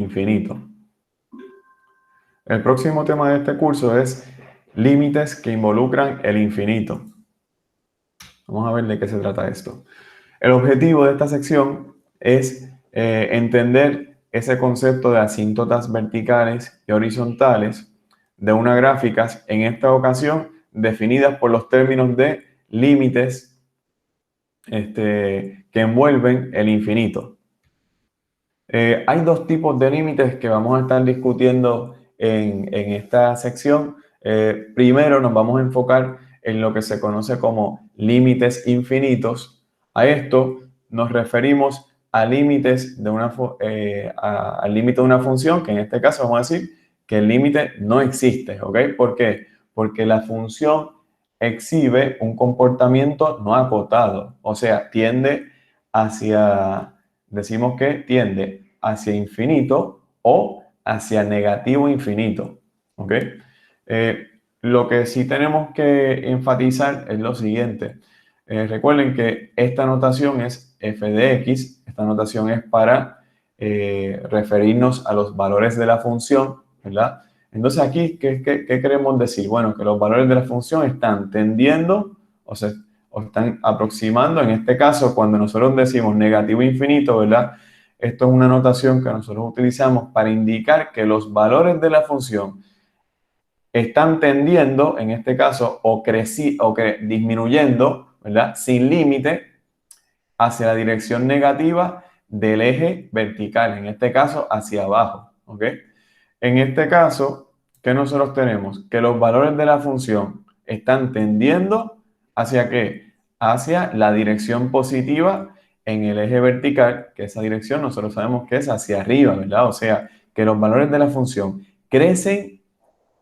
infinito. El próximo tema de este curso es límites que involucran el infinito. Vamos a ver de qué se trata esto. El objetivo de esta sección es entender ese concepto de asíntotas verticales y horizontales de unas gráficas, en esta ocasión definidas por los términos de límites que envuelven el infinito. Hay dos tipos de límites que vamos a estar discutiendo en esta sección. Primero nos vamos a enfocar en lo que se conoce como límites infinitos. A esto nos referimos a límites de al límite de una función, que en este caso vamos a decir que el límite no existe, ¿ok? ¿Por qué? Porque la función exhibe un comportamiento no acotado, o sea, decimos que tiende hacia infinito o hacia negativo infinito, ¿ok? Lo que sí tenemos que enfatizar es lo siguiente. Recuerden que esta notación es f de x, esta notación es para referirnos a los valores de la función, ¿verdad? Entonces aquí, ¿qué queremos decir? Bueno, que los valores de la función están tendiendo, o están aproximando. En este caso, cuando nosotros decimos negativo infinito, ¿verdad? Esto es una notación que nosotros utilizamos para indicar que los valores de la función están tendiendo, en este caso, o disminuyendo, ¿verdad? Sin límite, hacia la dirección negativa del eje vertical, en este caso hacia abajo, ¿ok? En este caso, ¿qué nosotros tenemos? Que los valores de la función están tendiendo ¿hacia qué? Hacia la dirección positiva en el eje vertical, que esa dirección nosotros sabemos que es hacia arriba, ¿verdad? O sea, que los valores de la función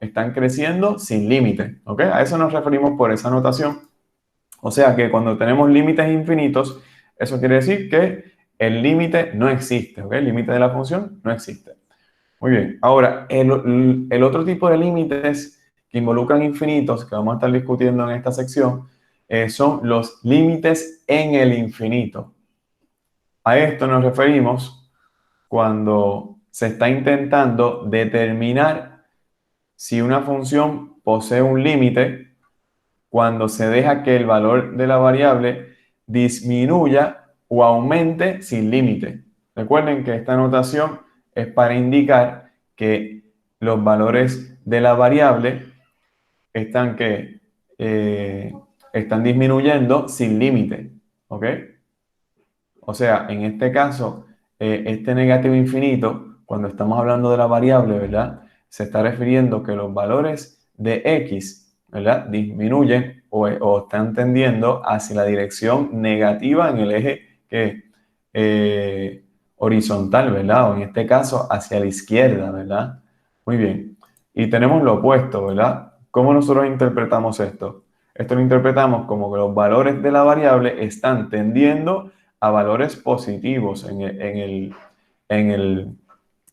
están creciendo sin límite, ¿ok? A eso nos referimos por esa notación. O sea que cuando tenemos límites infinitos, eso quiere decir que el límite no existe, ¿ok? El límite de la función no existe. Muy bien. Ahora, el otro tipo de límites que involucran infinitos, que vamos a estar discutiendo en esta sección, son los límites en el infinito. A esto nos referimos cuando se está intentando determinar si una función posee un límite cuando se deja que el valor de la variable disminuya o aumente sin límite. Recuerden que esta notación es para indicar que los valores de la variable están disminuyendo sin límite, ¿ok? O sea, en este caso, este negativo infinito, cuando estamos hablando de la variable, ¿verdad? Se está refiriendo que los valores de x, ¿verdad? Disminuyen o están tendiendo hacia la dirección negativa en el eje horizontal, ¿verdad? O en este caso, hacia la izquierda, ¿verdad? Muy bien. Y tenemos lo opuesto, ¿verdad? ¿Cómo nosotros interpretamos esto? Esto lo interpretamos como que los valores de la variable están tendiendo a valores positivos en el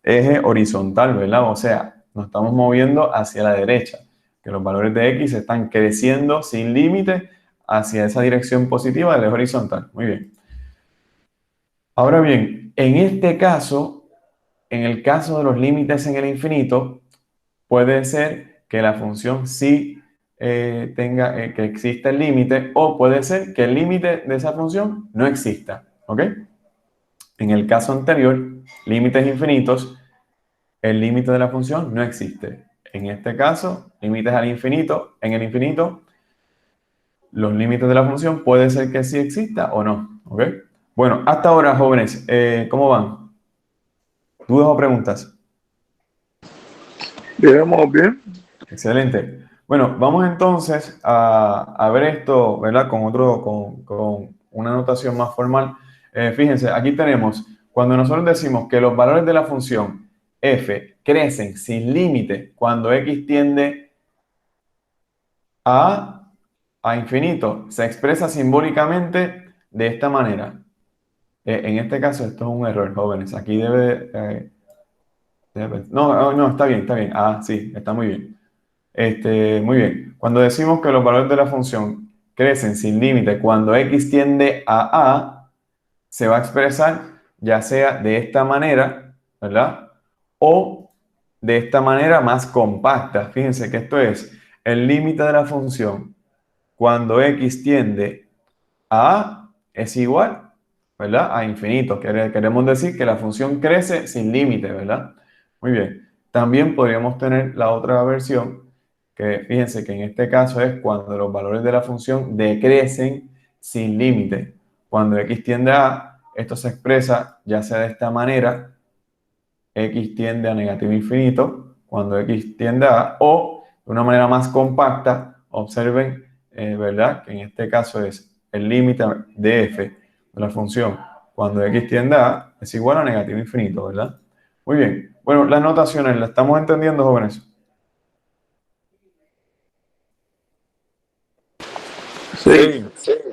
eje horizontal, ¿verdad? O sea, nos estamos moviendo hacia la derecha, que los valores de x están creciendo sin límite hacia esa dirección positiva del eje horizontal. Muy bien. Ahora bien, en este caso, en el caso de los límites en el infinito, puede ser que la función sí que exista el límite, o puede ser que el límite de esa función no exista, ¿ok? En el caso anterior, límites infinitos, el límite de la función no existe. En este caso, límites al infinito, en el infinito, los límites de la función puede ser que sí exista o no, ¿ok? Bueno, hasta ahora, jóvenes, ¿cómo van? ¿Dudas o preguntas? Digamos bien. Excelente. Bueno, vamos entonces a ver esto, ¿verdad? Con una notación más formal. Fíjense, aquí tenemos, cuando nosotros decimos que los valores de la función f crecen sin límite cuando x tiende a infinito, se expresa simbólicamente de esta manera. En este caso, esto es un error, jóvenes. Aquí no, está bien, está bien. Ah, sí, está muy bien. Muy bien. Cuando decimos que los valores de la función crecen sin límite, cuando x tiende a, se va a expresar ya sea de esta manera, ¿verdad? o de esta manera más compacta. Fíjense que esto es el límite de la función cuando x tiende a es igual, ¿verdad? A infinito. Queremos decir que la función crece sin límite, ¿verdad? Muy bien. También podríamos tener la otra versión, que fíjense que en este caso es cuando los valores de la función decrecen sin límite. Cuando x tiende a, esto se expresa ya sea de esta manera, x tiende a negativo infinito, cuando x tiende a, o de una manera más compacta, observen, ¿verdad? Que en este caso es el límite de f de la función cuando x tiende a es igual a negativo infinito, ¿verdad? Muy bien. Bueno, las notaciones, ¿las estamos entendiendo, jóvenes? Sí.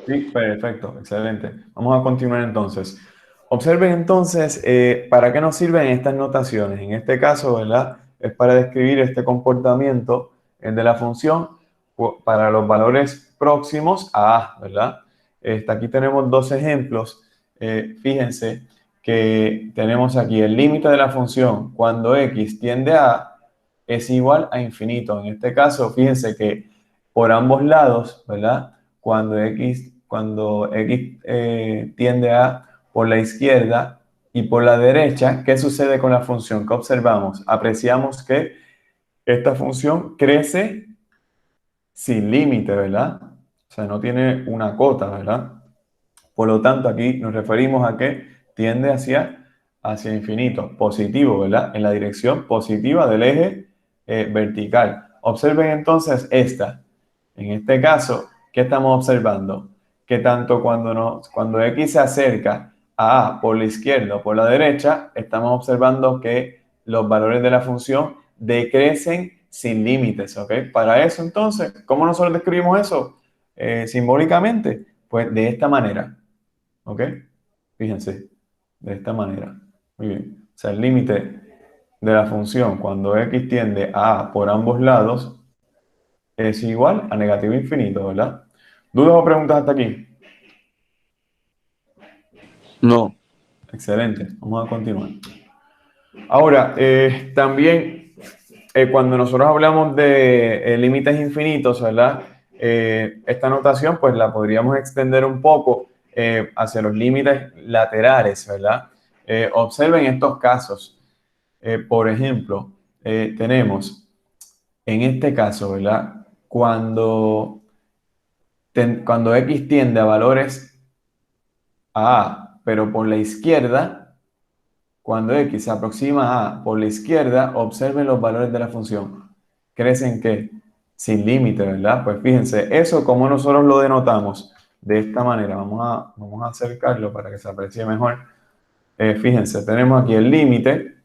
Sí, perfecto, excelente. Vamos a continuar entonces. Observen entonces para qué nos sirven estas notaciones. En este caso, ¿verdad? Es para describir este comportamiento de la función para los valores próximos a A, ¿verdad? Aquí tenemos dos ejemplos. Fíjense que tenemos aquí el límite de la función cuando x tiende a A es igual a infinito. En este caso, fíjense que por ambos lados, ¿verdad? Cuando x tiende a por la izquierda y por la derecha, ¿qué sucede con la función? ¿Qué observamos? Apreciamos que esta función crece sin límite, ¿verdad? O sea, no tiene una cota, ¿verdad? Por lo tanto, aquí nos referimos a que tiende hacia infinito, positivo, ¿verdad? En la dirección positiva del eje vertical. Observen entonces esta. En este caso, ¿qué estamos observando? Que tanto cuando x se acerca a A por la izquierda o por la derecha, estamos observando que los valores de la función decrecen sin límites, ¿ok? Para eso, entonces, ¿cómo nosotros describimos eso? Simbólicamente, pues de esta manera. ¿Ok? Fíjense, de esta manera. Muy bien. O sea, el límite de la función cuando x tiende a por ambos lados es igual a negativo infinito, ¿verdad? ¿Dudas o preguntas hasta aquí? No. Excelente. Vamos a continuar. Ahora, también cuando nosotros hablamos de límites infinitos, ¿verdad? Esta notación pues la podríamos extender un poco hacia los límites laterales, ¿verdad? Observen estos casos. Por ejemplo, tenemos en este caso, ¿verdad? Cuando x tiende a valores a, pero por la izquierda, cuando x se aproxima a A por la izquierda, observen los valores de la función. ¿Crecen qué? Sin límite, ¿verdad? Pues fíjense, eso como nosotros lo denotamos de esta manera. Vamos a acercarlo para que se aprecie mejor. Fíjense, tenemos aquí el límite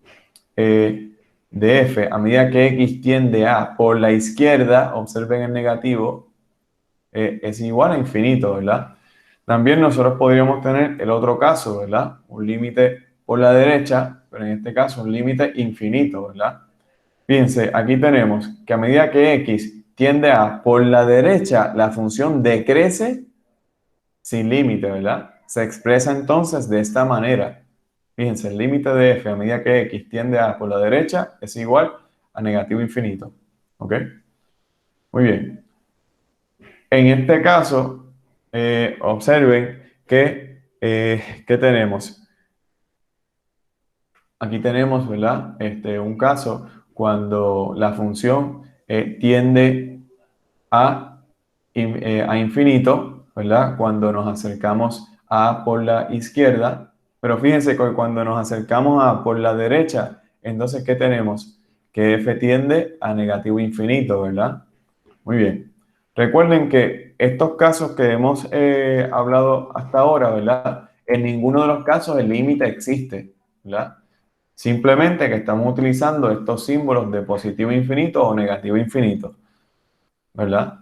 de f a medida que x tiende a por la izquierda, observen el negativo, es igual a infinito, ¿verdad? También nosotros podríamos tener el otro caso, ¿verdad? Un límite por la derecha, pero en este caso un límite infinito, ¿verdad? Fíjense, aquí tenemos que a medida que x tiende a por la derecha, la función decrece sin límite, ¿verdad? Se expresa entonces de esta manera. Fíjense, el límite de f a medida que x tiende a por la derecha es igual a negativo infinito. ¿Ok? Muy bien. En este caso, observen que tenemos. Aquí tenemos, ¿verdad? Un caso cuando la función tiende a, a infinito, ¿verdad? Cuando nos acercamos a por la izquierda. Pero fíjense que cuando nos acercamos a por la derecha, entonces, ¿qué tenemos? Que f tiende a negativo infinito, ¿verdad? Muy bien. Recuerden que estos casos que hemos hablado hasta ahora, ¿verdad? En ninguno de los casos el límite existe, ¿verdad? Simplemente que estamos utilizando estos símbolos de positivo infinito o negativo infinito, ¿verdad?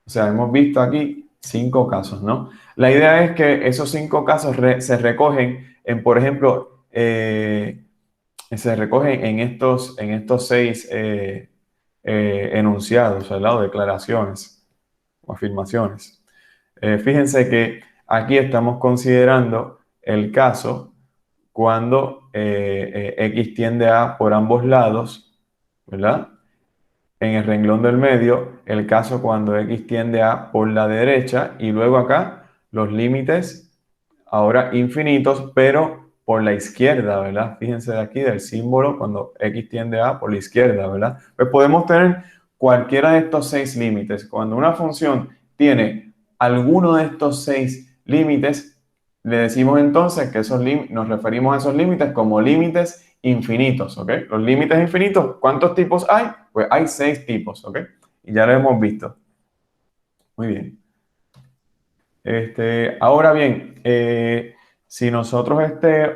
O sea, hemos visto aquí 5 casos, ¿no? La idea es que esos 5 casos se recogen en, por ejemplo, se recogen en estos 6 enunciados, ¿verdad? O declaraciones o afirmaciones. Fíjense que aquí estamos considerando el caso cuando x tiende a por ambos lados, ¿verdad? En el renglón del medio, el caso cuando x tiende a por la derecha y luego acá los límites ahora infinitos, pero por la izquierda, ¿verdad? Fíjense de aquí del símbolo cuando x tiende a por la izquierda, ¿verdad? Pues podemos tener cualquiera de estos 6 límites. Cuando una función tiene alguno de estos 6 límites, le decimos entonces que nos referimos a esos límites como límites infinitos, ¿ok? Los límites infinitos, ¿cuántos tipos hay? Pues hay 6 tipos, ¿ok? Y ya lo hemos visto. Muy bien. Ahora bien, si nosotros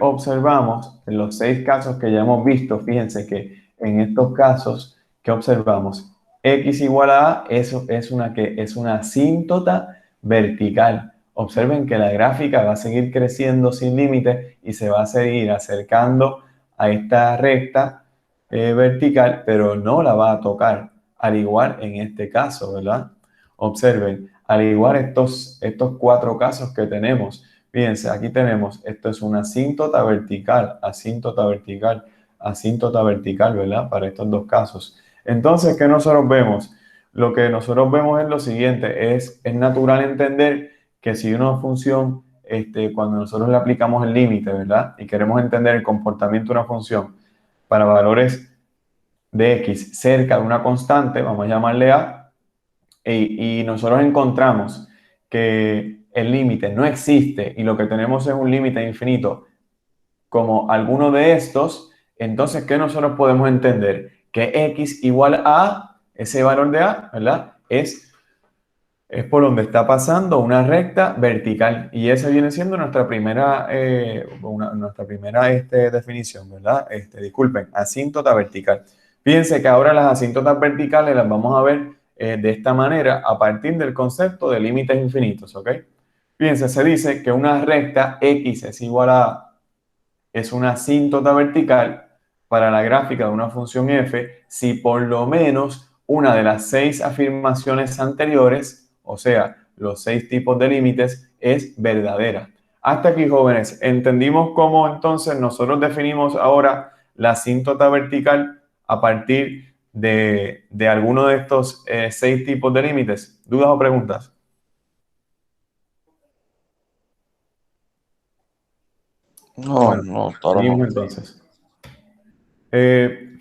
observamos en los 6 casos que ya hemos visto, fíjense que en estos casos, ¿qué observamos? X igual a A, eso es una asíntota vertical. Observen que la gráfica va a seguir creciendo sin límites y se va a seguir acercando a esta recta vertical, pero no la va a tocar, al igual en este caso, ¿verdad? Observen, al igual estos 4 casos que tenemos, fíjense, aquí tenemos, esto es una asíntota vertical, asíntota vertical, asíntota vertical, ¿verdad? Para estos 2 casos. Entonces, ¿qué nosotros vemos? Lo que nosotros vemos es lo siguiente, es natural entender que si una función, cuando nosotros le aplicamos el límite, ¿verdad? Y queremos entender el comportamiento de una función para valores de x cerca de una constante, vamos a llamarle a, y nosotros encontramos que el límite no existe y lo que tenemos es un límite infinito como alguno de estos, entonces, ¿qué nosotros podemos entender? Que x igual a ese valor de a, ¿verdad? Es por donde está pasando una recta vertical y esa viene siendo nuestra primera, definición, ¿verdad? Disculpen, asíntota vertical. Fíjense que ahora las asíntotas verticales las vamos a ver de esta manera a partir del concepto de límites infinitos, ¿ok? Fíjense, se dice que una recta x es igual a es una asíntota vertical para la gráfica de una función f si por lo menos una de las 6 afirmaciones anteriores, o sea, los 6 tipos de límites, es verdadera. Hasta aquí, jóvenes, ¿entendimos cómo entonces nosotros definimos ahora la asíntota vertical a partir de alguno de estos 6 tipos de límites? ¿Dudas o preguntas? No, Bueno, no, hasta ahora no. seguimos entonces.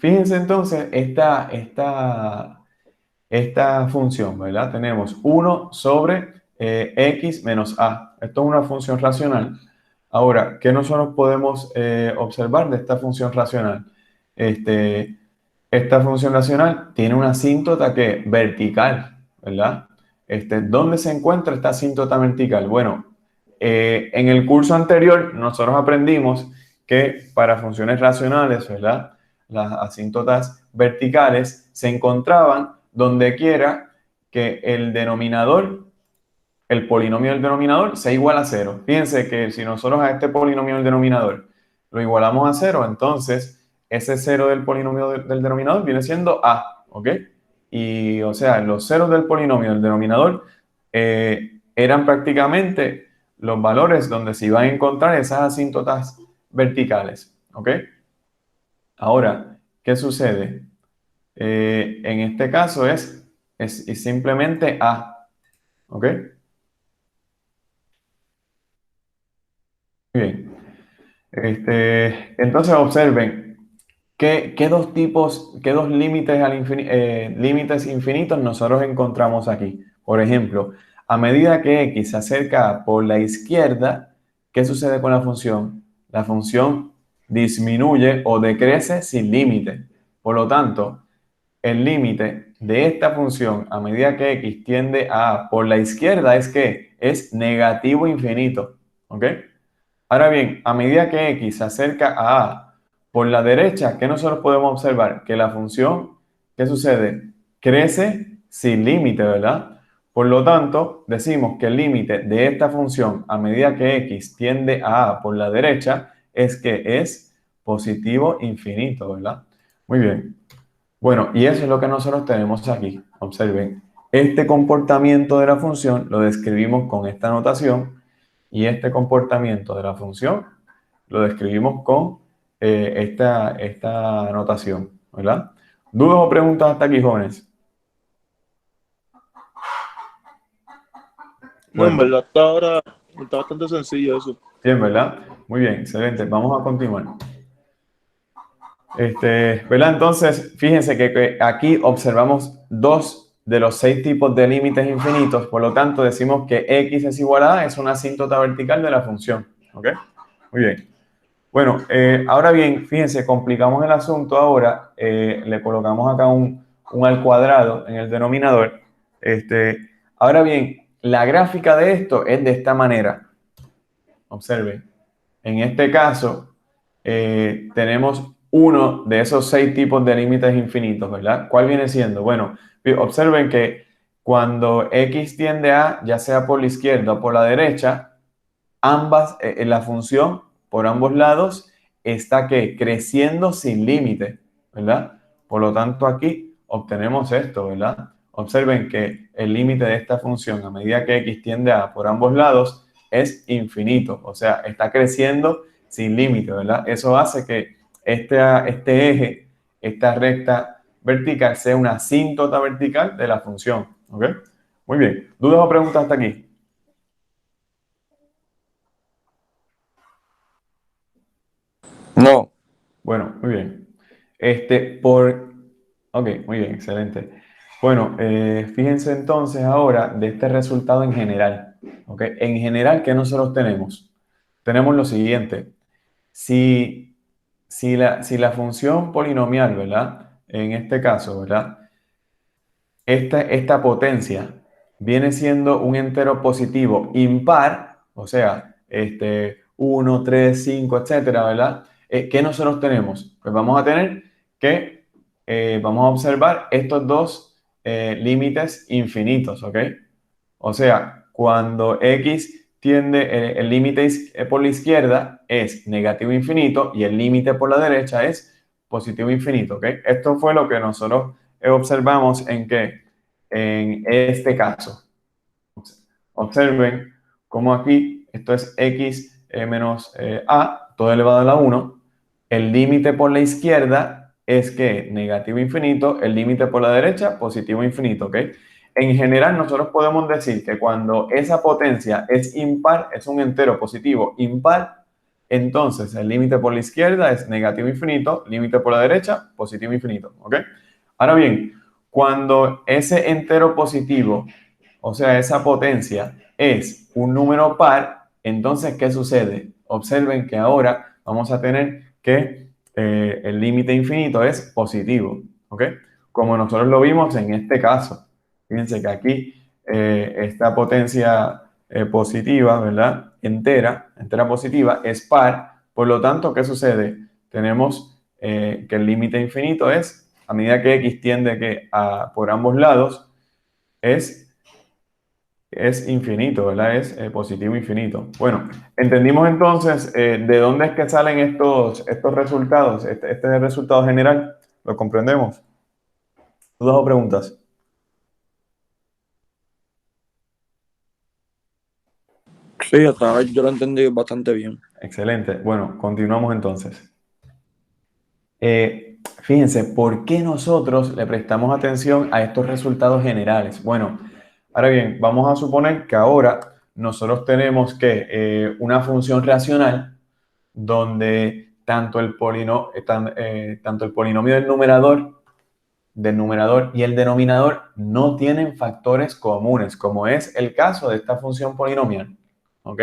Fíjense entonces esta función, ¿verdad? Tenemos 1 sobre x menos a. Esto es una función racional. Ahora, ¿qué nosotros podemos observar de esta función racional? Este, Esta función racional tiene una asíntota que vertical, ¿verdad? ¿Dónde se encuentra esta asíntota vertical? Bueno, en el curso anterior nosotros aprendimos que para funciones racionales, ¿verdad? Las asíntotas verticales se encontraban donde quiera que el denominador, el polinomio del denominador, sea igual a cero. Fíjense que si nosotros a este polinomio del denominador lo igualamos a cero, entonces ese cero del polinomio del denominador viene siendo a, ¿ok? Y o sea, los ceros del polinomio del denominador eran prácticamente los valores donde se iban a encontrar esas asíntotas verticales, ¿ok? Ahora, ¿qué sucede? En este caso es simplemente A, ¿ok? Muy bien. Entonces observen qué dos límites, límites infinitos nosotros encontramos aquí. Por ejemplo, a medida que x se acerca por la izquierda, ¿qué sucede con la función? La función disminuye o decrece sin límite. Por lo tanto, el límite de esta función a medida que x tiende a por la izquierda es que es negativo infinito. ¿Ok? Ahora bien, a medida que x se acerca a por la derecha, ¿qué nosotros podemos observar? Que la función, ¿qué sucede? Crece sin límite, ¿verdad? Por lo tanto, decimos que el límite de esta función a medida que x tiende a por la derecha es que es positivo infinito, ¿verdad? Muy bien. Bueno, y eso es lo que nosotros tenemos aquí. Observen, este comportamiento de la función lo describimos con esta notación y este comportamiento de la función lo describimos con esta notación, ¿verdad? ¿Dudas o preguntas hasta aquí, jóvenes? No, en Bueno, verdad hasta ahora está bastante sencillo eso. bien, ¿verdad? Muy bien, excelente. Vamos a continuar. ¿Verdad? Entonces, fíjense que aquí observamos dos de los 6 tipos de límites infinitos, por lo tanto decimos que x es igual a es una asíntota vertical de la función. ¿Ok? Muy bien. Bueno, ahora bien, fíjense, complicamos el asunto ahora, le colocamos acá un al cuadrado en el denominador. Ahora bien, la gráfica de esto es de esta manera. Observen. En este caso, tenemos uno de esos 6 tipos de límites infinitos, ¿verdad? ¿Cuál viene siendo? Bueno, observen que cuando x tiende a, ya sea por la izquierda o por la derecha, ambas, la función por ambos lados está que creciendo sin límite, ¿verdad? Por lo tanto, aquí obtenemos esto, ¿verdad? Observen que el límite de esta función a medida que x tiende a por ambos lados es infinito, o sea, está creciendo sin límite, ¿verdad? Eso hace que este eje, esta recta vertical, sea una asíntota vertical de la función, ¿ok? Muy bien. ¿Dudas o preguntas hasta aquí? No. Bueno, muy bien. Ok, muy bien, excelente. Bueno, fíjense entonces ahora de este resultado en general. ¿Ok? En general, ¿qué nosotros tenemos? Tenemos lo siguiente. Si, si la función polinomial, ¿verdad? En este caso, ¿verdad? Esta potencia viene siendo un entero positivo impar, o sea, 1, 3, 5, etcétera, ¿verdad? ¿Qué nosotros tenemos? Pues vamos a tener que, vamos a observar estos dos límites infinitos, ¿ok? O sea, cuando x tiende, el límite por la izquierda es negativo infinito y el límite por la derecha es positivo infinito, ¿ok? Esto fue lo que nosotros observamos en este caso. Observen cómo aquí esto es x menos a, todo elevado a la 1. El límite por la izquierda es que negativo infinito, el límite por la derecha positivo infinito, ¿ok? En general nosotros podemos decir que cuando esa potencia es impar, es un entero positivo impar, entonces el límite por la izquierda es negativo infinito, límite por la derecha positivo infinito, ¿ok? Ahora bien, cuando ese entero positivo, o sea, esa potencia es un número par, entonces, ¿qué sucede? Observen que ahora vamos a tener que el límite infinito es positivo, ¿ok? Como nosotros lo vimos en este caso. Fíjense que aquí esta potencia positiva, ¿verdad? Entera positiva, es par. Por lo tanto, ¿qué sucede? Tenemos que el límite infinito es, a medida que x tiende por ambos lados, es infinito, ¿verdad? Es positivo infinito. Bueno, entendimos entonces de dónde es que salen estos resultados. Este es el resultado general. ¿Lo comprendemos? ¿Dudas o preguntas? Sí, hasta ahora yo lo entendí bastante bien. Excelente. Bueno, continuamos entonces. Fíjense, ¿por qué nosotros le prestamos atención a estos resultados generales? Bueno, ahora bien, vamos a suponer que ahora nosotros tenemos que una función racional donde tanto el polinomio del numerador y el denominador no tienen factores comunes, como es el caso de esta función polinomial. ¿Ok?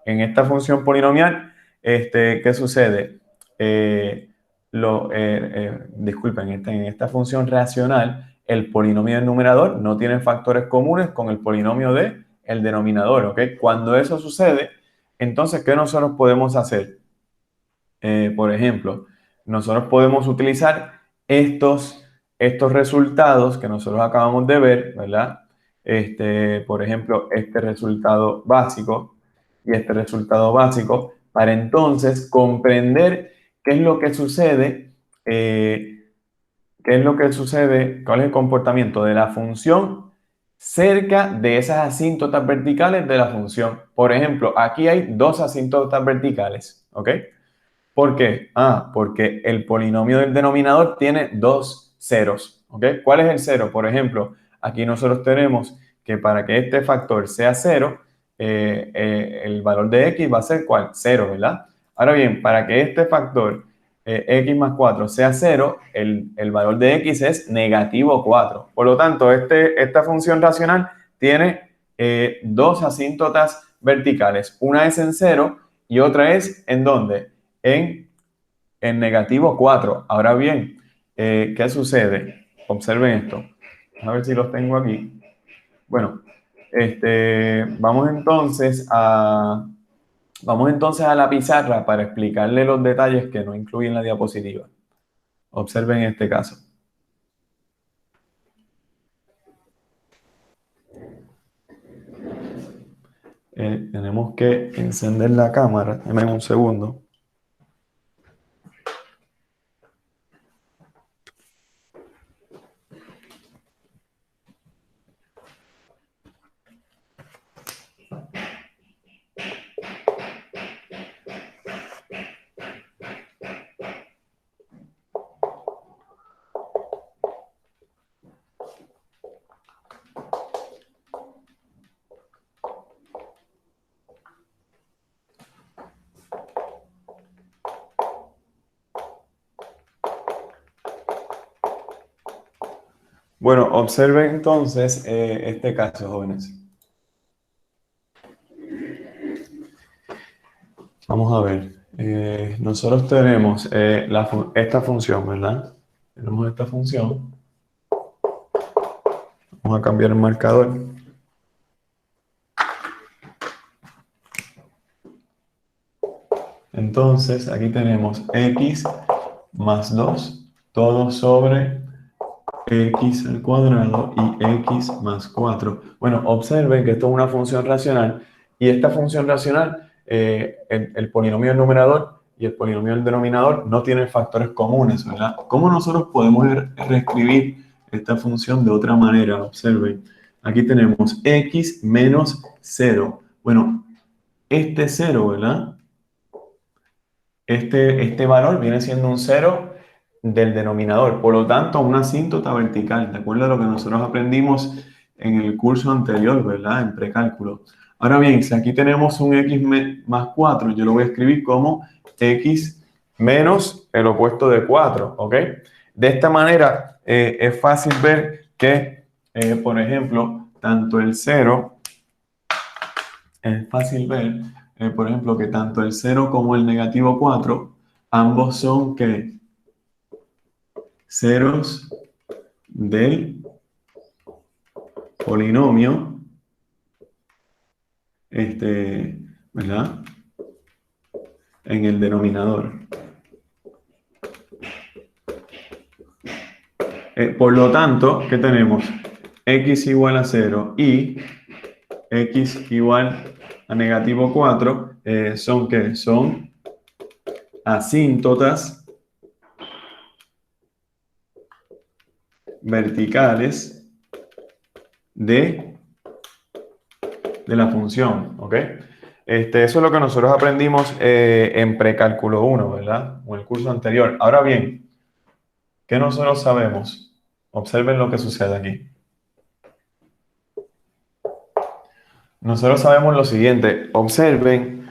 En esta función polinomial, ¿qué sucede? Disculpen, en esta función racional, el polinomio del numerador no tiene factores comunes con el polinomio del denominador. ¿Ok? Cuando eso sucede, entonces, ¿qué nosotros podemos hacer? Por ejemplo, nosotros podemos utilizar estos resultados que nosotros acabamos de ver, ¿verdad? Por ejemplo, este resultado básico y este resultado básico, para entonces comprender qué es lo que sucede, cuál es el comportamiento de la función cerca de esas asíntotas verticales de la función. Por ejemplo, aquí hay dos asíntotas verticales, ¿ok? ¿Por qué? Porque el polinomio del denominador tiene dos ceros, ¿ok? ¿Cuál es el cero? Por ejemplo, aquí nosotros tenemos que para que este factor sea cero, el valor de x va a ser ¿cuál? Cero, ¿verdad? Ahora bien, para que este factor x más 4 sea cero, el valor de x es negativo 4. Por lo tanto, esta función racional tiene dos asíntotas verticales. Una es en cero y otra es ¿en dónde? En negativo 4. Ahora bien, ¿qué sucede? Observen esto. A ver si los tengo aquí. Bueno, vamos entonces a la pizarra para explicarle los detalles que no incluyen la diapositiva. Observen este caso. Tenemos que encender la cámara. Dame un segundo. Bueno, observen entonces este caso, jóvenes. Vamos a ver. Nosotros tenemos esta función, ¿verdad? Tenemos esta función. Vamos a cambiar el marcador. Entonces, aquí tenemos x más 2, todo sobre x al cuadrado y x más 4. Bueno, observen que esto es una función racional y esta función racional, el polinomio del numerador y el polinomio del denominador no tienen factores comunes, ¿verdad? ¿Cómo nosotros podemos reescribir esta función de otra manera? Observen, aquí tenemos x menos 0. Bueno, este 0, ¿verdad? Este valor viene siendo un 0 del denominador, por lo tanto una asíntota vertical, de acuerdo a lo que nosotros aprendimos en el curso anterior, ¿verdad? En precálculo. Ahora bien, si aquí tenemos un x más 4, yo lo voy a escribir como x menos el opuesto de 4, ¿ok? De esta manera es fácil ver que, por ejemplo, tanto el 0, es fácil ver, por ejemplo, que tanto el 0 como el negativo 4, ambos son que ceros del polinomio, ¿verdad? En el denominador. Por lo tanto, ¿qué tenemos? X igual a 0 y x igual a negativo 4 son ¿qué? Son asíntotas verticales de la función, ¿ok? Eso es lo que nosotros aprendimos en precálculo 1, ¿verdad? O en el curso anterior. Ahora bien, ¿qué nosotros sabemos? Observen lo que sucede aquí. Nosotros sabemos lo siguiente. Observen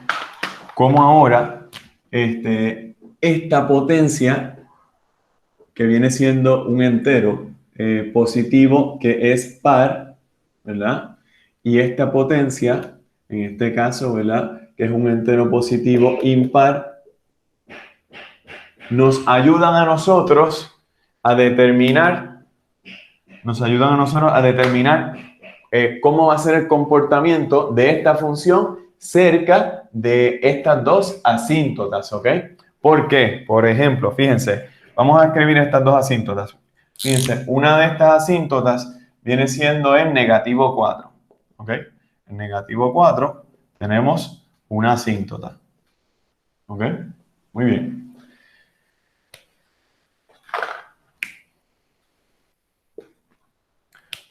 cómo ahora esta potencia, que viene siendo un entero positivo que es par, ¿verdad? Y esta potencia, en este caso, ¿verdad? Que es un entero positivo impar, nos ayudan a nosotros a determinar, cómo va a ser el comportamiento de esta función cerca de estas dos asíntotas, ¿ok? ¿Por qué? Por ejemplo, fíjense, vamos a escribir estas dos asíntotas. Fíjense, una de estas asíntotas viene siendo en negativo 4, ¿ok? En negativo 4 tenemos una asíntota, ¿ok? Muy bien.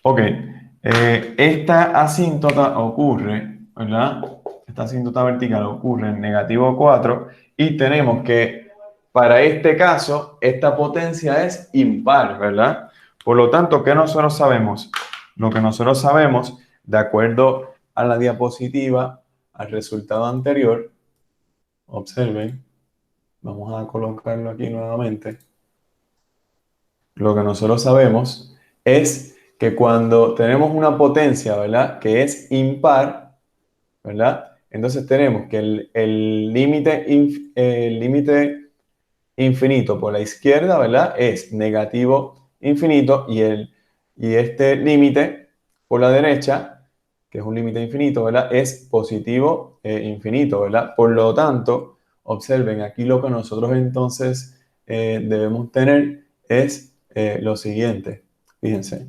Ok, esta asíntota ocurre, ¿verdad? Esta asíntota vertical ocurre en negativo 4 y tenemos que para este caso, esta potencia es impar, ¿verdad? Por lo tanto, ¿qué nosotros sabemos? Lo que nosotros sabemos, de acuerdo a la diapositiva, al resultado anterior, observen, vamos a colocarlo aquí nuevamente. Lo que nosotros sabemos es que cuando tenemos una potencia, ¿verdad?, que es impar, ¿verdad? Entonces tenemos que el límite infinito por la izquierda, ¿verdad?, es negativo infinito y este límite por la derecha, que es un límite infinito, ¿verdad?, es positivo infinito, ¿verdad? Por lo tanto, observen aquí lo que nosotros entonces debemos tener es lo siguiente. Fíjense.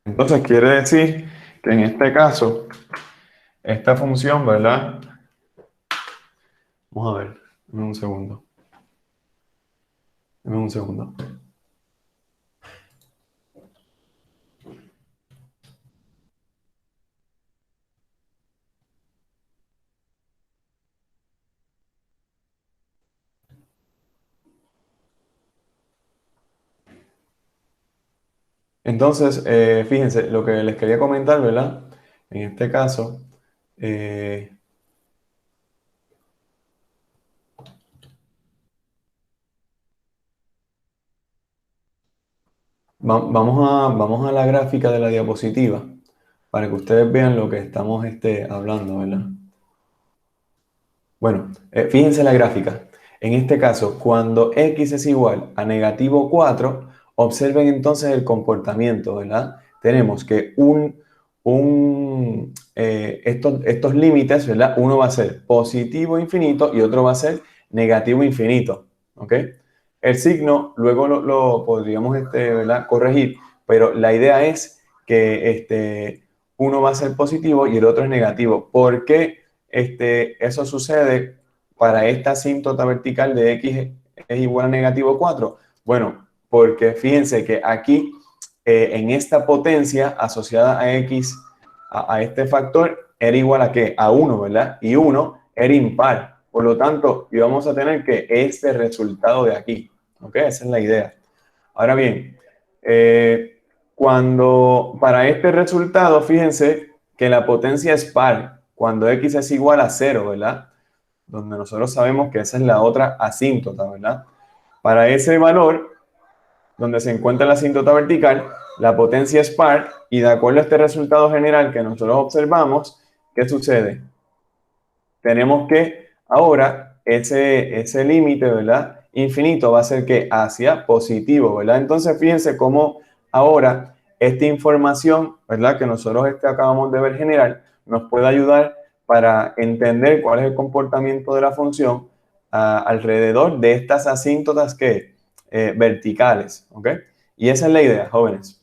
Entonces quiere decir que en este caso, esta función, ¿verdad? Vamos a ver, dame un segundo. Dame un segundo. Entonces, fíjense, lo que les quería comentar, ¿verdad? En este caso, eh, vamos a la gráfica de la diapositiva para que ustedes vean lo que estamos hablando, ¿verdad? Bueno, fíjense la gráfica. En este caso, cuando x es igual a negativo 4, observen entonces el comportamiento, ¿verdad? Tenemos que estos límites, ¿verdad? Uno va a ser positivo infinito y otro va a ser negativo infinito, ¿ok? El signo luego lo podríamos, ¿verdad?, corregir, pero la idea es que uno va a ser positivo y el otro es negativo. ¿Por qué eso sucede para esta asíntota vertical de x es igual a negativo 4? Bueno, porque fíjense que aquí, en esta potencia asociada a x, a este factor, era igual a ¿qué? A 1, ¿verdad? Y 1 era impar. Por lo tanto, íbamos a tener que este resultado de aquí. ¿Ok? Esa es la idea. Ahora bien, cuando para este resultado, fíjense que la potencia es par, cuando x es igual a 0, ¿verdad? Donde nosotros sabemos que esa es la otra asíntota, ¿verdad? Para ese valor, donde se encuentra la asíntota vertical, la potencia es par, y de acuerdo a este resultado general que nosotros observamos, ¿qué sucede? Tenemos que ahora ese límite, ¿verdad?, infinito va a ser que hacia positivo, ¿verdad? Entonces fíjense cómo ahora esta información, ¿verdad?, que nosotros acabamos de ver general, nos puede ayudar para entender cuál es el comportamiento de la función alrededor de estas asíntotas que verticales, ¿ok? Y esa es la idea, jóvenes.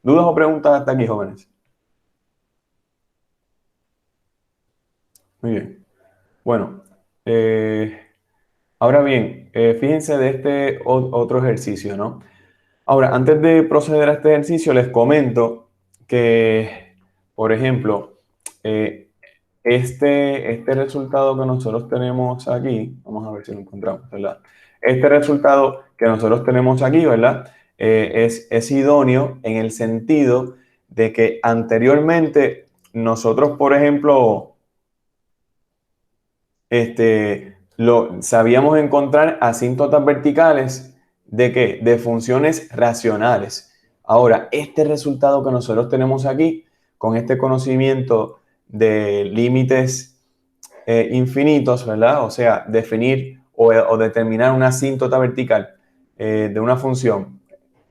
¿Dudas o preguntas hasta aquí, jóvenes? Muy bien. Bueno, ahora bien, fíjense de este otro ejercicio, ¿no? Ahora, antes de proceder a este ejercicio, les comento que, por ejemplo, eh, este resultado que nosotros tenemos aquí, vamos a ver si lo encontramos, ¿verdad? Este resultado que nosotros tenemos aquí, ¿verdad? Es idóneo en el sentido de que anteriormente nosotros, por ejemplo, sabíamos encontrar asíntotas verticales ¿de qué? De funciones racionales. Ahora, este resultado que nosotros tenemos aquí, con este conocimiento de límites infinitos, ¿verdad? O sea, definir o determinar una asíntota vertical de una función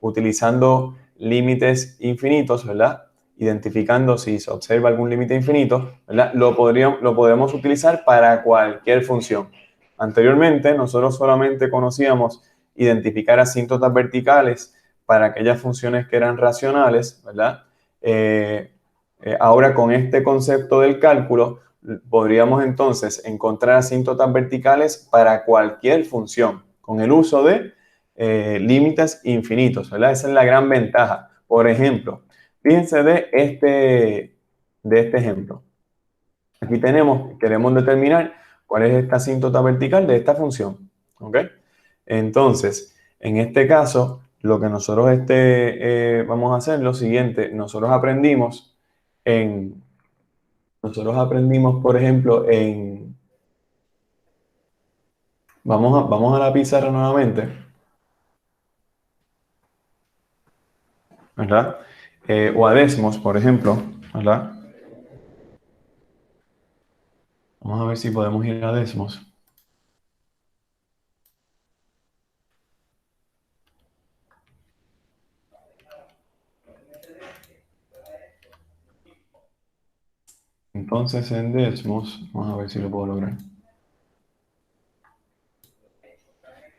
utilizando límites infinitos, ¿verdad? Identificando si se observa algún límite infinito, ¿verdad? Lo podemos utilizar para cualquier función. Anteriormente, nosotros solamente conocíamos identificar asíntotas verticales para aquellas funciones que eran racionales, ¿verdad? Ahora, con este concepto del cálculo, podríamos entonces encontrar asíntotas verticales para cualquier función, con el uso de límites infinitos, ¿verdad? Esa es la gran ventaja. Por ejemplo, Fíjense de este ejemplo. Aquí queremos determinar cuál es esta asíntota vertical de esta función. ¿Ok? Entonces, en este caso, lo que nosotros vamos a hacer es lo siguiente. Nosotros aprendimos, por ejemplo, vamos a la pizarra nuevamente, ¿verdad? O a Desmos, por ejemplo, ¿verdad? Vamos a ver si podemos ir a Desmos. Entonces en Desmos, vamos a ver si lo puedo lograr.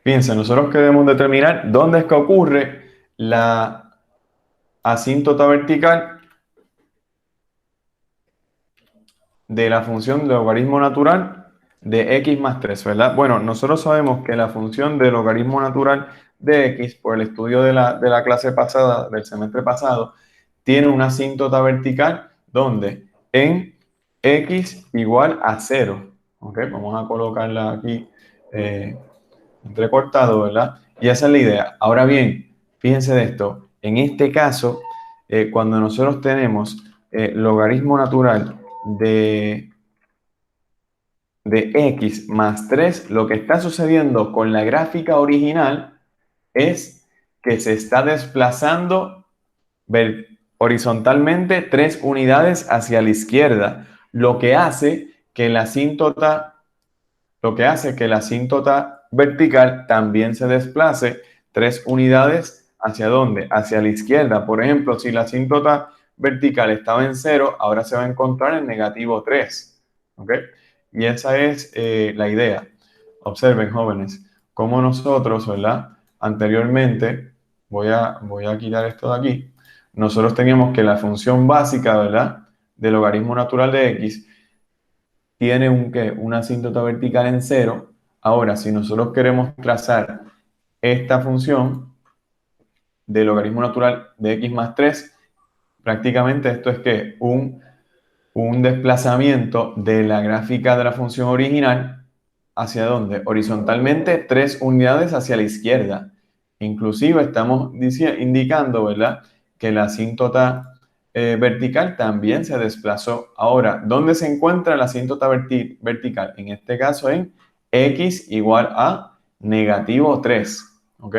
Fíjense, nosotros queremos determinar dónde es que ocurre la asíntota vertical de la función de logaritmo natural de x más 3, ¿verdad? Bueno, nosotros sabemos que la función de logaritmo natural de x, por el estudio de la clase pasada, del semestre pasado, tiene una asíntota vertical donde en x igual a 0. ¿Ok? Vamos a colocarla aquí entrecortado, ¿verdad? Y esa es la idea. Ahora bien, fíjense de esto. En este caso, cuando nosotros tenemos logaritmo natural de x más 3, lo que está sucediendo con la gráfica original es que se está desplazando horizontalmente 3 unidades hacia la izquierda, lo que hace que la asíntota vertical también se desplace 3 unidades ¿hacia dónde? Hacia la izquierda. Por ejemplo, si la asíntota vertical estaba en 0, ahora se va a encontrar en negativo 3. ¿Ok? Y esa es la idea. Observen, jóvenes, cómo nosotros, ¿verdad? Anteriormente, voy a quitar esto de aquí. Nosotros teníamos que la función básica, ¿verdad? Del logaritmo natural de x tiene una asíntota vertical en 0. Ahora, si nosotros queremos trazar esta función de logaritmo natural de x más 3, prácticamente esto es que un desplazamiento de la gráfica de la función original, ¿hacia dónde? Horizontalmente 3 unidades hacia la izquierda. Inclusive estamos indicando, ¿verdad?, que la asíntota vertical también se desplazó. Ahora, ¿dónde se encuentra la asíntota vertical? En este caso en x igual a negativo 3. ¿Ok?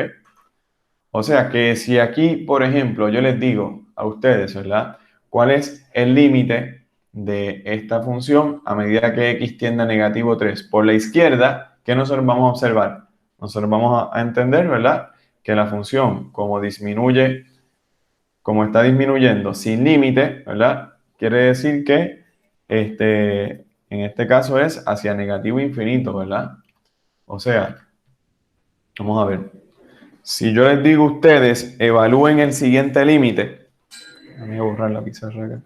O sea que si aquí, por ejemplo, yo les digo a ustedes, ¿verdad?, ¿cuál es el límite de esta función a medida que x tiende a negativo 3? Por la izquierda, ¿qué nosotros vamos a observar? Nosotros vamos a entender, ¿verdad?, que la función, como está disminuyendo sin límite, ¿verdad?, quiere decir que en este caso es hacia negativo infinito, ¿verdad? O sea, vamos a ver. Si yo les digo a ustedes, evalúen el siguiente límite. Voy a borrar la pizarra acá.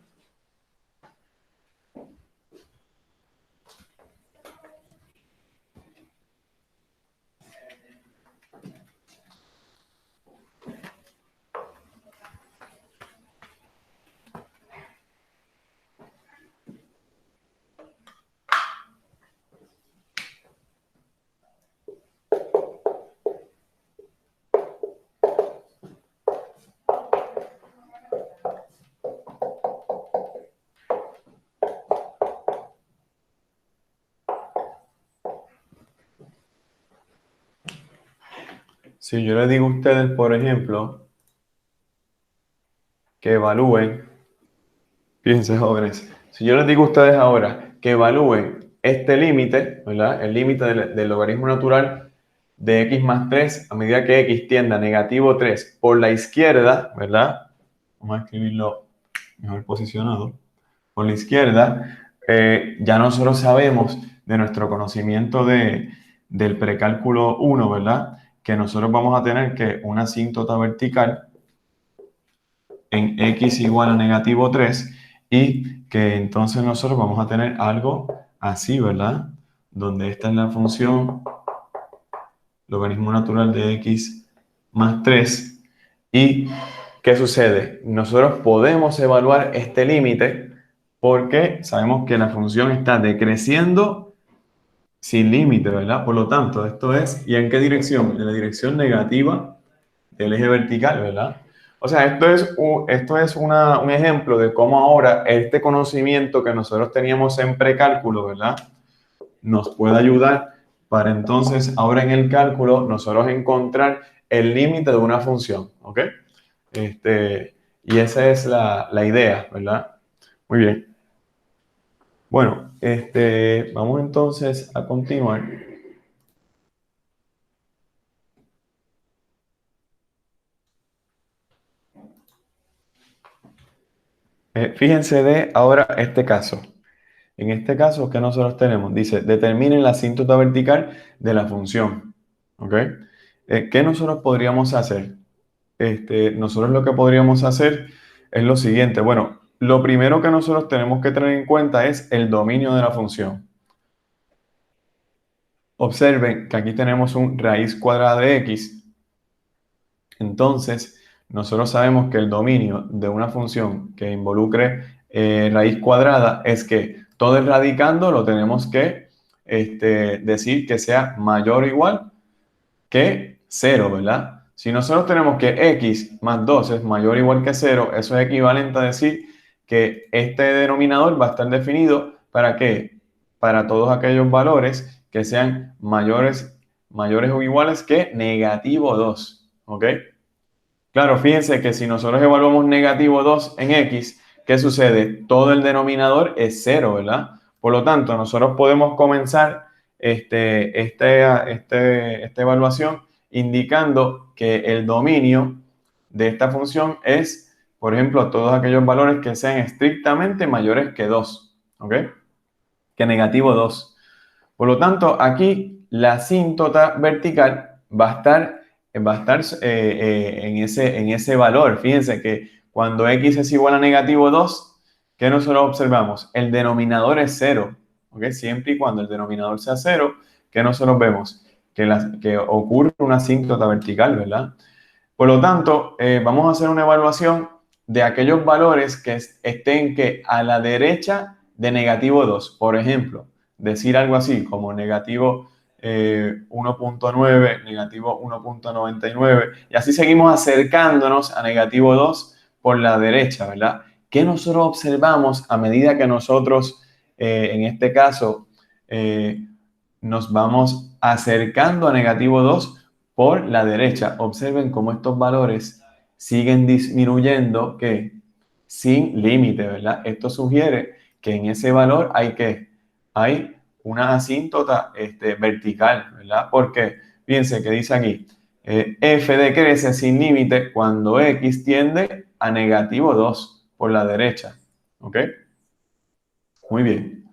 Si yo les digo a ustedes, por ejemplo, que evalúen, fíjense, jóvenes, si yo les digo a ustedes ahora que evalúen este límite, ¿verdad?, el límite del logaritmo natural de x más 3 a medida que x tienda a negativo 3 por la izquierda, ¿verdad? Vamos a escribirlo mejor posicionado. Por la izquierda, ya nosotros sabemos de nuestro conocimiento del precálculo 1, ¿verdad?, que nosotros vamos a tener que una asíntota vertical en x igual a negativo 3 y que entonces nosotros vamos a tener algo así, ¿verdad?, donde esta es la función logaritmo natural de x más 3 y ¿Qué sucede? Nosotros podemos evaluar este límite porque sabemos que la función está decreciendo sin límite, ¿verdad? Por lo tanto, esto es, ¿y en qué dirección? En la dirección negativa del eje vertical, ¿verdad? O sea, esto es un ejemplo de cómo ahora este conocimiento que nosotros teníamos en precálculo, ¿verdad? Nos puede ayudar para entonces, ahora en el cálculo, nosotros encontrar el límite de una función, ¿ok? Y esa es la idea, ¿verdad? Muy bien. Bueno, vamos entonces a continuar. Fíjense de ahora este caso. En este caso, ¿qué nosotros tenemos? Dice, determinen la asíntota vertical de la función. ¿Ok? ¿Qué nosotros podríamos hacer? Nosotros lo que podríamos hacer es lo siguiente. Bueno, lo primero que nosotros tenemos que tener en cuenta es el dominio de la función. Observen que aquí tenemos un raíz cuadrada de x. Entonces, nosotros sabemos que el dominio de una función que involucre raíz cuadrada es que todo el radicando lo tenemos que decir que sea mayor o igual que 0, ¿verdad? Si nosotros tenemos que x más 2 es mayor o igual que 0, eso es equivalente a decir que este denominador va a estar definido ¿para qué? Para todos aquellos valores que sean mayores o iguales que negativo 2, ¿ok? Claro, fíjense que si nosotros evaluamos negativo 2 en x, ¿qué sucede? Todo el denominador es 0, ¿verdad? Por lo tanto, nosotros podemos comenzar esta evaluación indicando que el dominio de esta función es, por ejemplo, todos aquellos valores que sean estrictamente mayores que 2, ¿ok? Que negativo 2. Por lo tanto, aquí la asíntota vertical va a estar en ese valor. Fíjense que cuando x es igual a negativo 2, ¿qué nosotros observamos? El denominador es 0. ¿Ok? Siempre y cuando el denominador sea 0, ¿qué nosotros vemos? Que ocurre una asíntota vertical, ¿verdad? Por lo tanto, vamos a hacer una evaluación de aquellos valores que estén a la derecha de negativo 2. Por ejemplo, decir algo así como negativo 1.9, negativo 1.99, y así seguimos acercándonos a negativo 2 por la derecha, ¿verdad? ¿Qué nosotros observamos a medida que nosotros, en este caso, nos vamos acercando a negativo 2 por la derecha? Observen cómo estos valores siguen disminuyendo que sin límite, ¿verdad? Esto sugiere que en ese valor hay una asíntota vertical, ¿verdad? Porque fíjense que dice aquí, f decrece sin límite cuando x tiende a negativo 2 por la derecha, ¿ok? Muy bien.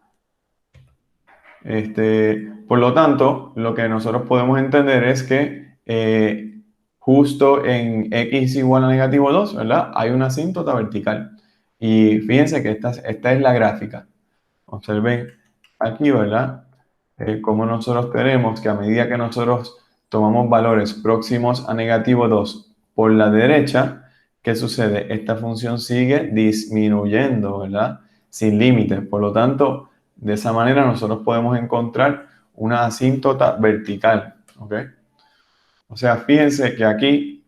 Por lo tanto, lo que nosotros podemos entender es que justo en x igual a negativo 2, ¿verdad? Hay una asíntota vertical. Y fíjense que esta es la gráfica. Observen aquí, ¿verdad? Cómo nosotros tenemos que a medida que nosotros tomamos valores próximos a negativo 2 por la derecha, ¿qué sucede? Esta función sigue disminuyendo, ¿verdad? Sin límites. Por lo tanto, de esa manera nosotros podemos encontrar una asíntota vertical, ¿ok? O sea, fíjense que aquí,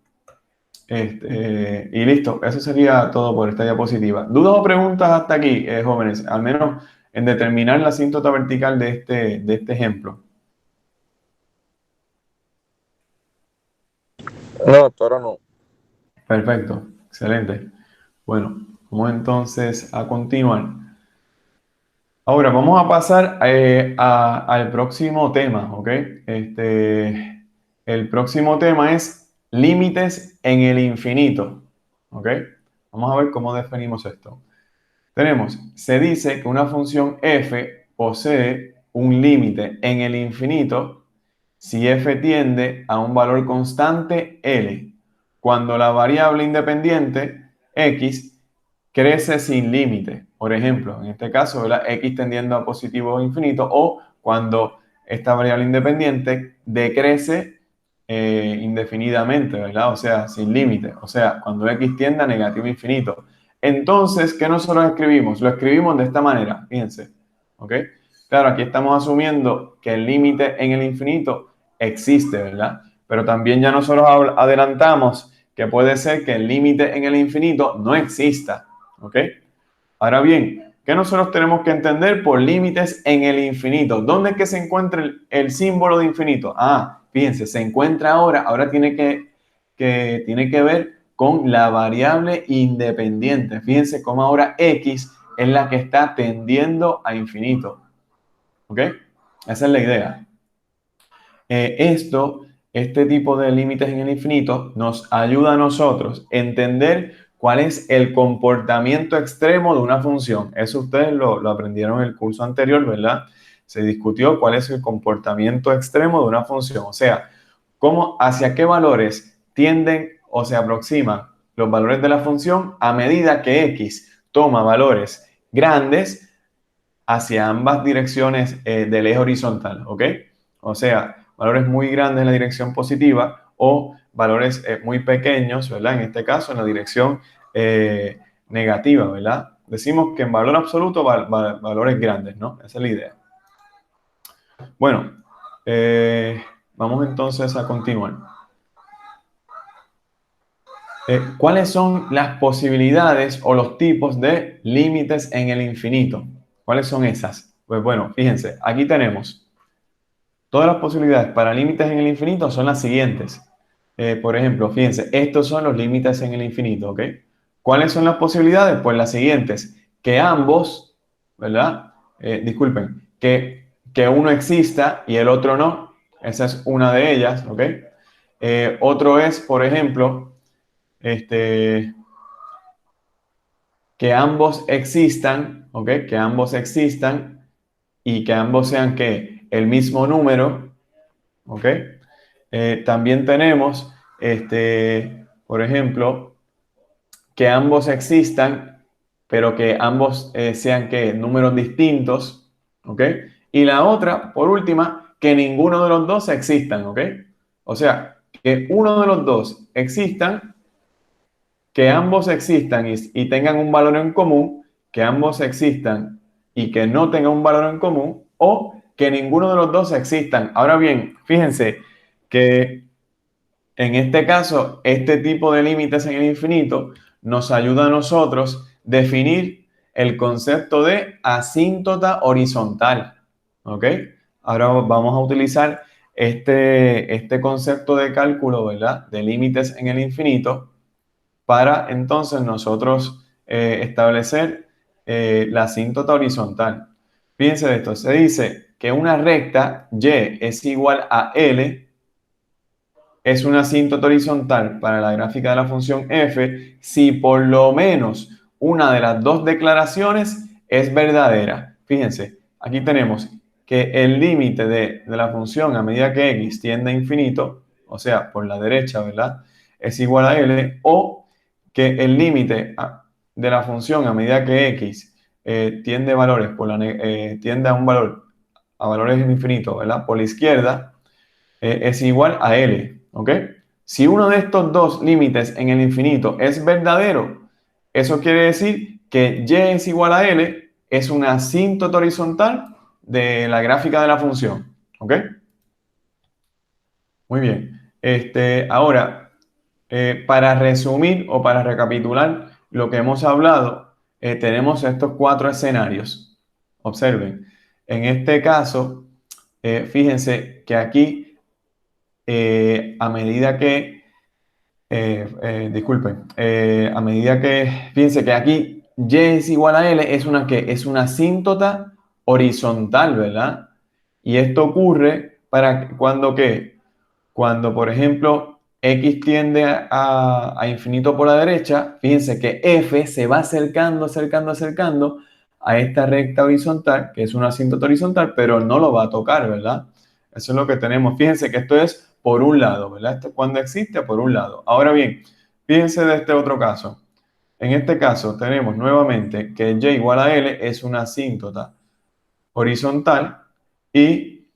y listo, eso sería todo por esta diapositiva. ¿Dudas o preguntas hasta aquí, jóvenes? Al menos en determinar la asíntota vertical de este ejemplo. No, hasta ahora no. Perfecto, excelente. Bueno, vamos entonces a continuar. Ahora vamos a pasar al próximo tema, ¿ok? El próximo tema es límites en el infinito, ¿ok? Vamos a ver cómo definimos esto. Se dice que una función f posee un límite en el infinito si f tiende a un valor constante L, cuando la variable independiente x crece sin límite. Por ejemplo, en este caso, ¿verdad? X tendiendo a positivo o infinito, o cuando esta variable independiente decrece indefinidamente, ¿verdad? O sea, sin límite. O sea, cuando x tiende a negativo infinito. Entonces, ¿qué nosotros escribimos? Lo escribimos de esta manera, fíjense. ¿Ok? Claro, aquí estamos asumiendo que el límite en el infinito existe, ¿verdad? Pero también ya nosotros adelantamos que puede ser que el límite en el infinito no exista. ¿Ok? Ahora bien, ¿qué nosotros tenemos que entender por límites en el infinito? ¿Dónde es que se encuentra el símbolo de infinito? Ah, fíjense, se encuentra ahora tiene que ver con la variable independiente. Fíjense cómo ahora x es la que está tendiendo a infinito. ¿Ok? Esa es la idea. Este tipo de límites en el infinito nos ayuda a nosotros a entender cuál es el comportamiento extremo de una función. Eso ustedes lo aprendieron en el curso anterior, ¿verdad? Se discutió cuál es el comportamiento extremo de una función. O sea, hacia qué valores tienden o se aproximan los valores de la función a medida que x toma valores grandes hacia ambas direcciones del eje horizontal, ¿ok? O sea, valores muy grandes en la dirección positiva o valores muy pequeños, ¿verdad? En este caso, en la dirección negativa, ¿verdad? Decimos que en valor absoluto, valores grandes, ¿no? Esa es la idea. Bueno, vamos entonces a continuar. ¿Cuáles son las posibilidades o los tipos de límites en el infinito? ¿Cuáles son esas? Pues bueno, fíjense, aquí tenemos todas las posibilidades para límites en el infinito son las siguientes. Por ejemplo, fíjense, estos son los límites en el infinito, ¿ok? ¿Cuáles son las posibilidades? Pues las siguientes, que ambos, ¿verdad? Disculpen, que uno exista y el otro no. Esa es una de ellas, ¿ok? Otro es, por ejemplo, que ambos existan, ¿ok? Que ambos existan y que ambos sean que el mismo número, ¿ok? También tenemos, por ejemplo, que ambos existan, pero que ambos sean que números distintos, ¿ok? Y la otra, por última, que ninguno de los dos existan, ¿ok? O sea, que uno de los dos existan, que ambos existan y tengan un valor en común, que ambos existan y que no tengan un valor en común, o que ninguno de los dos existan. Ahora bien, fíjense que en este caso, este tipo de límites en el infinito nos ayuda a nosotros definir el concepto de asíntota horizontal. ¿Ok? Ahora vamos a utilizar este concepto de cálculo, ¿verdad? De límites en el infinito para entonces nosotros establecer la asíntota horizontal. Fíjense de esto, se dice que una recta y es igual a L es una asíntota horizontal para la gráfica de la función f si por lo menos una de las dos declaraciones es verdadera. Fíjense, aquí tenemos que el límite de la función a medida que x tiende a infinito, o sea, por la derecha, ¿verdad? Es igual a L, o que el límite de la función a medida que x tiende valores tiende a un valor a valores en infinito, ¿verdad? Por la izquierda, es igual a L, ¿ok? Si uno de estos dos límites en el infinito es verdadero, eso quiere decir que y es igual a L es una asíntota horizontal de la gráfica de la función, ¿ok? Muy bien. Ahora, para resumir o para recapitular lo que hemos hablado, tenemos estos cuatro escenarios. Observen, en este caso, fíjense que aquí a medida que, disculpen, a medida que, fíjense que aquí y es igual a L es una asíntota horizontal, ¿verdad? Y esto ocurre para cuando ¿qué? Cuando, por ejemplo, x tiende a infinito por la derecha, fíjense que f se va acercando, acercando, acercando a esta recta horizontal, que es una asíntota horizontal, pero no lo va a tocar, ¿verdad? Eso es lo que tenemos. Fíjense que esto es por un lado, ¿verdad? Esto cuando existe por un lado. Ahora bien, fíjense de este otro caso. En este caso tenemos nuevamente que y igual a L es una asíntota horizontal y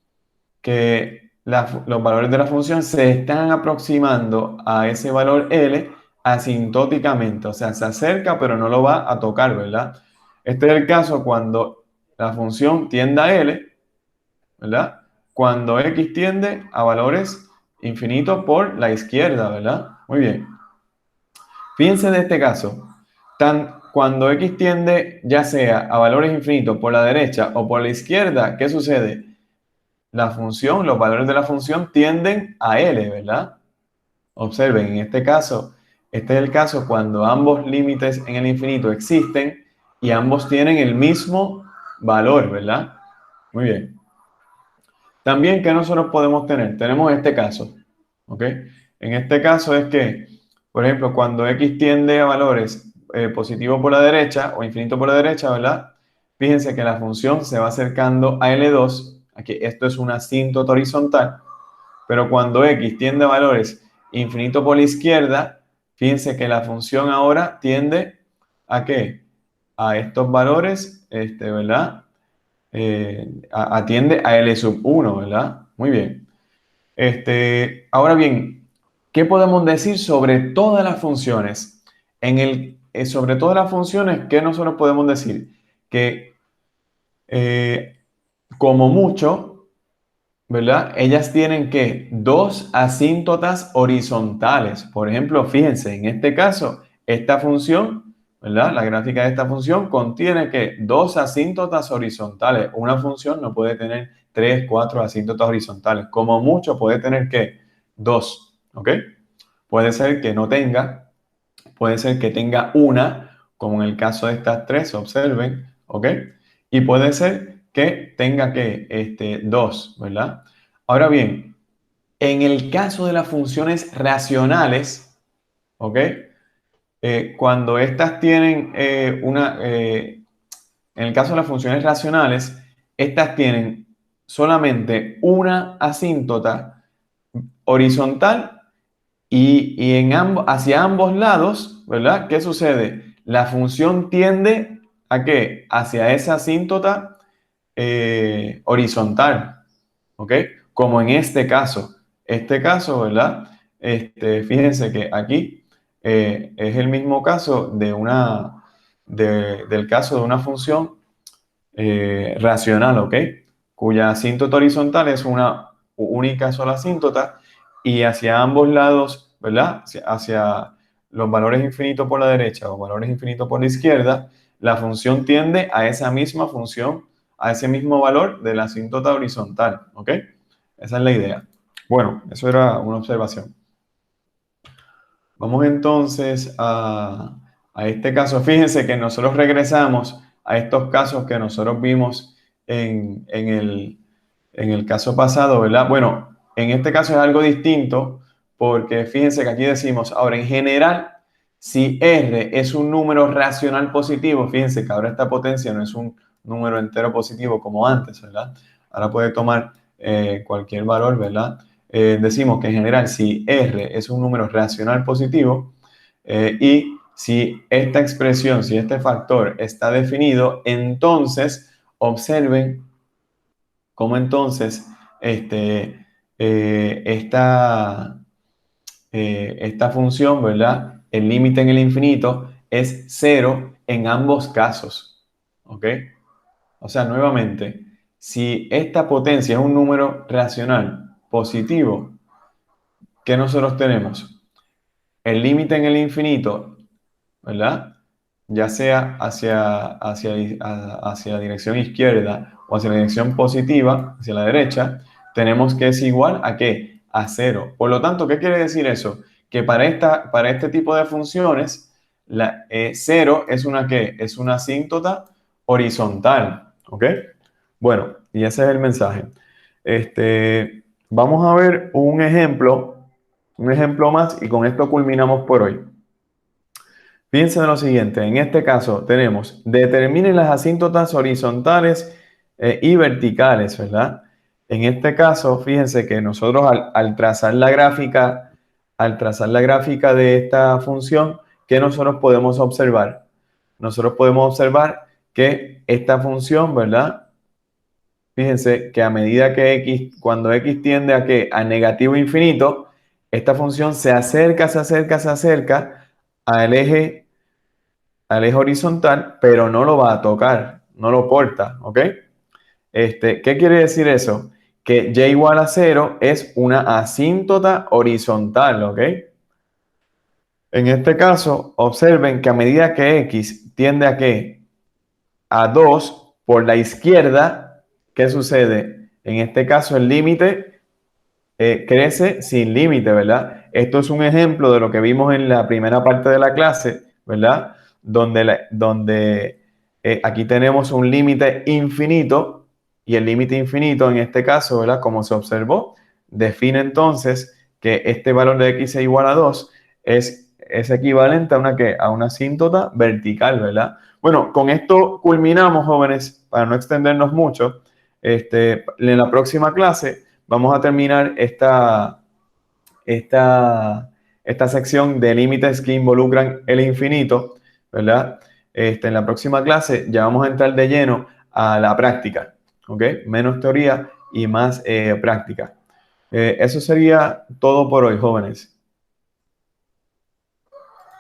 que los valores de la función se están aproximando a ese valor L asintóticamente, o sea, se acerca pero no lo va a tocar, ¿verdad? Este es el caso cuando la función tiende a L, ¿verdad? Cuando X tiende a valores infinitos por la izquierda, ¿verdad? Muy bien. Fíjense de este caso. Cuando X tiende ya sea a valores infinitos por la derecha o por la izquierda, ¿qué sucede? Los valores de la función tienden a L, ¿verdad? Observen, en este caso, este es el caso cuando ambos límites en el infinito existen y ambos tienen el mismo valor, ¿verdad? Muy bien. También, ¿qué nosotros podemos tener? Tenemos este caso, ¿ok? En este caso es que, por ejemplo, cuando X tiende a valores positivos por la derecha o infinito por la derecha, ¿verdad? Fíjense que la función se va acercando a L2, aquí esto es una asíntota horizontal, pero cuando X tiende a valores infinito por la izquierda, fíjense que la función ahora tiende ¿a qué? A estos valores, ¿verdad? Atiende a L sub 1, ¿verdad? Muy bien. Ahora bien, ¿qué podemos decir sobre todas las funciones? Sobre todas las funciones, ¿qué nosotros podemos decir? Que eh, como mucho, ¿verdad? Ellas tienen que dos asíntotas horizontales. Por ejemplo, fíjense, en este caso, esta función, ¿verdad? La gráfica de esta función contiene que dos asíntotas horizontales. Una función no puede tener tres, cuatro asíntotas horizontales. Como mucho puede tener que dos, ¿ok? Puede ser que no tenga, puede ser que tenga una, como en el caso de estas tres, observen, ¿ok? Y puede ser que tenga que dos, ¿verdad? Ahora bien, en el caso de las funciones racionales, ¿ok? Cuando estas tienen en el caso de las funciones racionales, estas tienen solamente una asíntota horizontal hacia ambos lados, ¿verdad? ¿Qué sucede? La función tiende ¿a qué? Hacia esa asíntota horizontal, ¿ok? Como en este caso. Este caso, ¿verdad? Fíjense que aquí es el mismo caso del caso de una función racional, ¿ok? Cuya asíntota horizontal es una única sola asíntota y hacia ambos lados, ¿verdad? Hacia los valores infinitos por la derecha o valores infinitos por la izquierda, la función tiende a esa misma función, a ese mismo valor de la asíntota horizontal, ¿ok? Esa es la idea. Bueno, eso era una observación. Vamos entonces a este caso. Fíjense que nosotros regresamos a estos casos que nosotros vimos en el caso pasado, ¿verdad? Bueno, en este caso es algo distinto porque fíjense que aquí decimos, ahora en general, si R es un número racional positivo, fíjense que ahora esta potencia no es un número entero positivo como antes, ¿verdad? Ahora puede tomar cualquier valor, ¿verdad? Decimos que en general si R es un número racional positivo y si esta expresión, si este factor está definido, entonces observen cómo entonces esta, esta función, ¿verdad? El límite en el infinito es cero en ambos casos, ¿ok? O sea, nuevamente, si esta potencia es un número racional positivo, ¿qué nosotros tenemos? El límite en el infinito, ¿verdad? Ya sea hacia la dirección izquierda o hacia la dirección positiva, hacia la derecha, tenemos que es igual a ¿qué? A cero. Por lo tanto, ¿qué quiere decir eso? Que para este tipo de funciones, cero es una ¿qué? Es una asíntota horizontal, ¿ok? Bueno, y ese es el mensaje. Vamos a ver un ejemplo más y con esto culminamos por hoy. Fíjense en lo siguiente, en este caso tenemos, determinen las asíntotas horizontales y verticales, ¿verdad? En este caso, fíjense que nosotros al trazar la gráfica de esta función, ¿qué nosotros podemos observar? Nosotros podemos observar que esta función, ¿verdad? fíjense que a medida que x, cuando x tiende a qué, a negativo infinito, esta función se acerca al eje, horizontal, pero no lo va a tocar, no lo porta, ¿ok? ¿Qué quiere decir eso? Que y igual a 0 es una asíntota horizontal, ¿ok? En este caso, observen que a medida que x tiende a qué, a 2 por la izquierda, ¿qué sucede? En este caso, el límite crece sin límite, ¿verdad? Esto es un ejemplo de lo que vimos en la primera parte de la clase, ¿verdad? Donde aquí tenemos un límite infinito y el límite infinito en este caso, ¿verdad? Como se observó, define entonces que este valor de x es igual a 2 es equivalente a a una asíntota vertical, ¿verdad? Bueno, con esto culminamos, jóvenes, para no extendernos mucho. En la próxima clase vamos a terminar esta sección de límites que involucran el infinito, ¿verdad? En la próxima clase ya vamos a entrar de lleno a la práctica, ¿ok? Menos teoría y más práctica. Eso sería todo por hoy, jóvenes.